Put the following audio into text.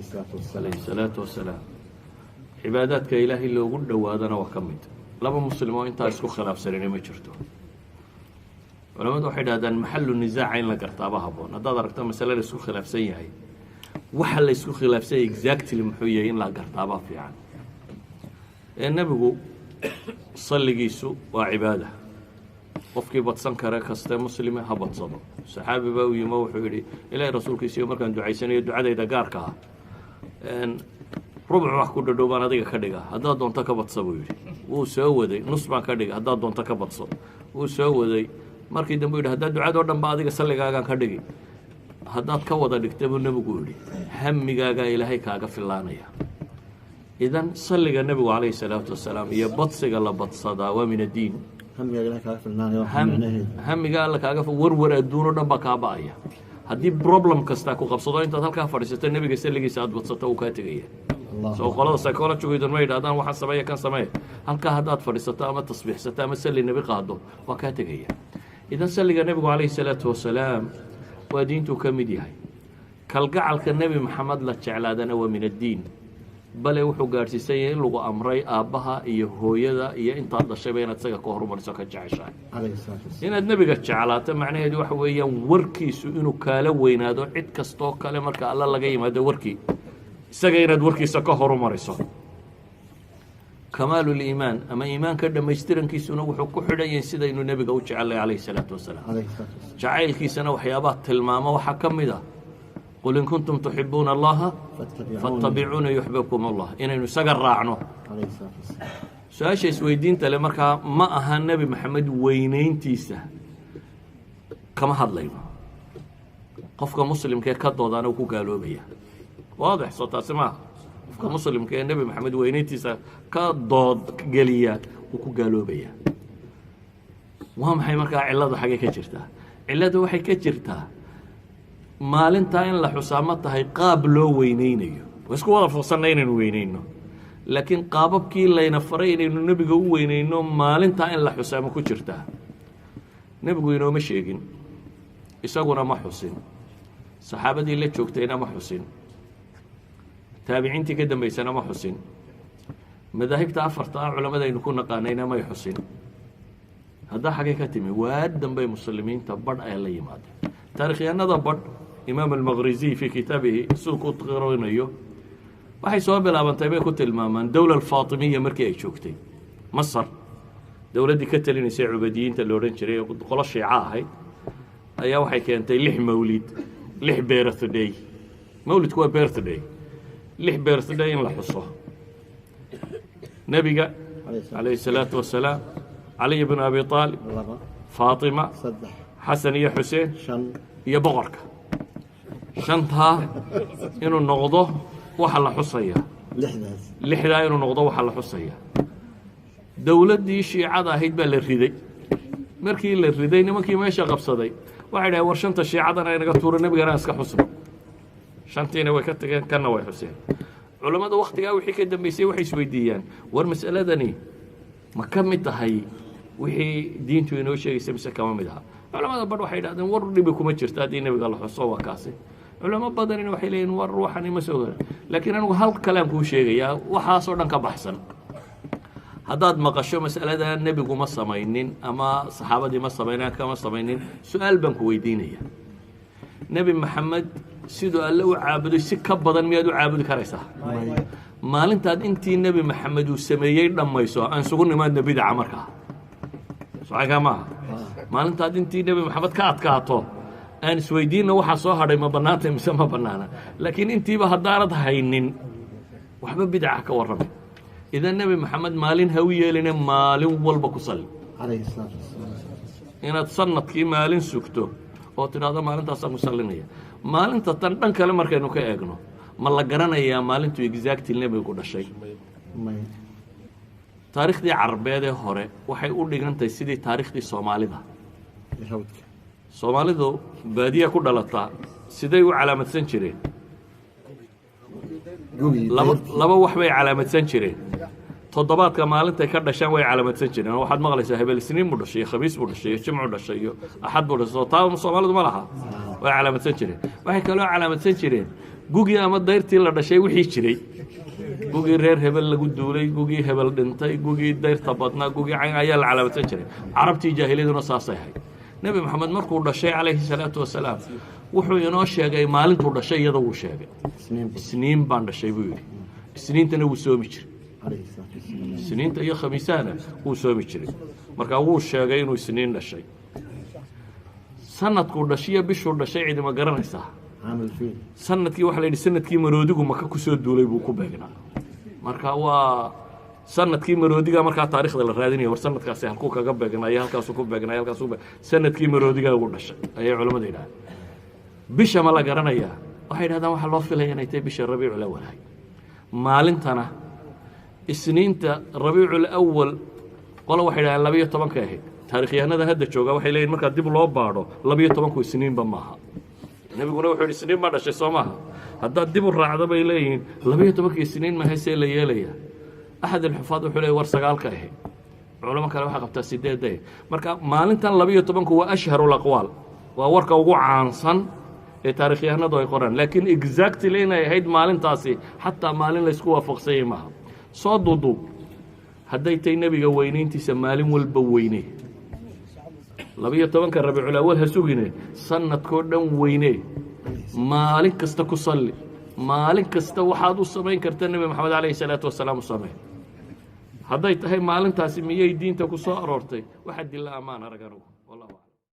عليه الصلاة والسلام عباداتك إلهي لو قد وادنا وكمد لما مسلمون انت اسكو خلاف سرين ما جرتو ولما waxay dhaadaan maxallu nizaac in la gartaaba haboon hadaad aragto mas'ala la isku khilaafsan yahay waxa la isku khilaafsan exactly muxuu yahay in la gartaaba fiican nabigu salligiisu waa cibaada qofkii badsan kara kasta muslime ha badsado saxaabi baa u yimo wuxuu yidhi ilaahay rasuulkiisa markaan ducaysanayo ducadayda gaarka ah rubuc wax ku dhadhow baan adiga ka dhiga haddaad doonto ka badso buu yidhi wuu soo waday nus baan ka dhiga haddaad doonto ka badso wuu soo waday markii dambe yidhi haddaad ducadoo dhan ba adiga salligaagaan ka dhigi haddaad ka wada dhigta buu nebigu yidhi hammigaagaa ilaahay kaaga fillaanaya idan salliga nebigu calayhi salaatu wasalaam iyo badsiga la badsadaa waa min addiin hamiga alla kaaga warwar adduunoo dhan baa kaa ba'aya haddii problem kastaa ku qabsado intaad halkaa fadhiisato nebiga salligiisa aad badsato uu kaa tegaya soo qolada psychologigoodun ma yidhahdaan waxaan sameeya kan sameeya halkaa haddaad fadhiisato ama tasbiixsato ama salli nebi qaado waa kaa tegaya idan salliga nebigu calayhi salaatu wasalaam waa diintuu ka mid yahay kalgacalka nebi maxamed la jeclaadana waa min addiin bale wuxuu gaadhsiisan yahay in lagu amray aabbaha iyo hooyada iyo intaad dhashayba inaad isaga ka horumariso ka jeceshahay inaad nebiga jeclaato macnaheedu waxa weeyaan warkiisu inuu kaala weynaado cid kastoo kale marka alla laga yimaado warkii isaga inaad warkiisa ka horumariso kamaalu liimaan ama iimaanka dhammaystirankiisuna wuxuu ku xidhan yahay sidaynu nebiga u jecelnay calayhi salaatu wasalaam jacaylkiisana waxyaabaha tilmaamo waxaa ka mid ah قل إن كنتم تحبون الله فاتبعوني يحببكم الله إننا سجر راعنه سؤال شيء سويدين تلا مركا ما أها النبي محمد وينين تيسه كما هذا لينا قفك مسلم كي كذا ضانا وكو قالوا بيا واضح صوت أسمع قفك مسلم كي النبي محمد وينين تيسه كضاد جلية وكو قالوا بيا وهم حي مركا علة حاجة كجرتها علة وحي كجرتها maalintaa in la xusaa ma tahay qaab loo weynaynayo waa isku wada fursanna inaynu weynayno laakiin qaababkii layna faray inaynu nebiga u weynayno maalintaa in la xusaa ma ku jirtaa nebigu inooma sheegin isaguna ma xusin saxaabadii la joogtayna ma xusin taabiciintii ka dambaysana ma xusin madaahibta afarta ah culammadaynu ku naqaanayna may xusin haddaa xagee ka timi waa dambay muslimiinta badh ay la yimaadeen taarikhyahanada badh إمام المغريزي في كتابه سوق تقرينيو waxay soo bilaabantay bay ku tilmaamaan dawlad Faatimiyya markii ay joogtay Masar dawladii ka talinaysay Ubaydiyinta loo oran jiray qolo Shiica ahayd ayaa waxay keentay 6 mawlid 6 birthday mawlidku waa birthday 6 birthday in la xuso nabiga alayhi salaatu wasalaam Ali ibn Abi Talib Faatima Xasan iyo Xuseen iyo boqorka shantaa inuu noqdo waxa la xusaya lixdaa inuu noqdo waxa la xusaya dawladdii shiicada ahayd baa la riday markii la riday nimankii meesha qabsaday waxay dhahay war shanta shiicadana inaga tuuro nebigana iska xusno shantiina way ka tageen kanna way xuseen culammada wakhtigaa wixii ka dambaysay waxay isweydiiyaan war mas'aladani ma ka mid tahay wixii diintu inoo sheegaysa mise kama mid aha culamada badh waxay yidhahdeen war dhibi kuma jirto haddii nebiga la xuso waa kaasi culamo badanina waxay leeyihin war ruuxani ma soo gara laakiin anigu hal kalaan kuu sheegayaa waxaasoo dhan ka baxsan haddaad maqasho mas'alada nebigu ma samaynin ama saxaabadii ma samaynin kama samaynin su-aal baan ku weydiinaya nebi maxamed siduu alle u caabuday si ka badan miyaad u caabudi karaysaa maalintaad intii nebi maxamed uu sameeyey dhammayso aan isugu nimaadna bidaca markaa socaynkaa maaha maalintaad intii nebi maxamed ka adkaato aan isweydiinna waxaa soo hadhay ma bannaanta mise ma bannaana laakiin intiiba haddaanad haynin waxba bidaca ka warramay idan nebi maxamed maalin ha u yeeline maalin walba ku salli inaad sanadkii maalin sugto oo tidhaahdo maalintaasaan ku sallinaya maalinta tan dhan kale markaynu ka eegno ma la garanayaa maalintuu exactil nebiga ku dhashay taariikhdii carbeed ee hore waxay u dhigantahay sidii taariikhdii soomaalida soomaalidu baadiya ku dhalataa siday u calaamadsan jireen laba wax bay calaamadsan jireen toddobaadka maalintay ka dhashaan way calaamadsan jireen waxaad maqlaysaa hebel isniin buu dhashay khamiis buu dhashay jimcu dhashay iyo axad buu dhashay taa soomaalidu ma laha way calaamadsan jireen waxay kaloo calaamadsan jireen gugii ama dayrtii la dhashay wixii jiray gugii reer hebel lagu duulay gugii hebel dhintay gugii dayrta badnaa gugii cayn ayaa la calaamadsan jiray carabtii jaahiliyaduna saasay ahayd nebi maxamed markuu dhashay calayhi salaatu wasalaam wuxuu inoo sheegay maalintuu dhashay iyada wuu sheegay isniin baan dhashay buu yidhi isniintana wuu soomi jiray isniinta iyo khamiisahana wuu soomi jiray markaa wuu sheegay inuu isniin dhashay sanadkuu dhashiyo bishuu dhashay cidima garanaysaa sanadkii waxaa la yidhi sanadkii maroodigu maka ku soo duulay buu ku beegnaa marka waa sanadkii maroodiga markaa taariikhda la raadinaya war sanadkaasi halkuu kaga beegnaayo halkaasuu ku beegnaayo halkaasuu sanadkii maroodigaa ugu dhashay ayay culammadu yidhahdeen bisha ma la garanayaa waxay yidhahdaan waxaa loo filaya inay tahay bisha rabiicul awal ahay maalintana isniinta rabiicul awal qolo waxay yidhahdeen 12 ahayd taarikhyahanada hadda jooga waxay leeyihin markaa dib loo baadho 12 isniinba maaha nebiguna wuxuu yidhi isniin baa dhashay soo maaha haddaad dib u raacdo bay leeyihiin 12 isniin ma haysee la yeelaya axad alxufaad wuxuu leeyahy war 9 ahayd culamo kale waxaa qabtaa 8 marka maalintan 12 waa ashharul aqwaal waa warka ugu caansan ee taarikhyahanadu ay qoraan laakiin exactly inay ahayd maalintaasi xataa maalin laysku waafaqsanyay maaha soo duuduub hadday tay nebiga weynayntiisa maalin walba weynee 12 rabiicul awal ha sugine sanadkoo dhan weynee maalin kasta ku salli maalin kasta waxaad u samayn karta nebi maxamed calayhi salaatu wasalaam u sameyn hadday tahay maalintaasi miyay diinta ku soo aroortay waxaa dilla ammaan arag anugu wallahu aclam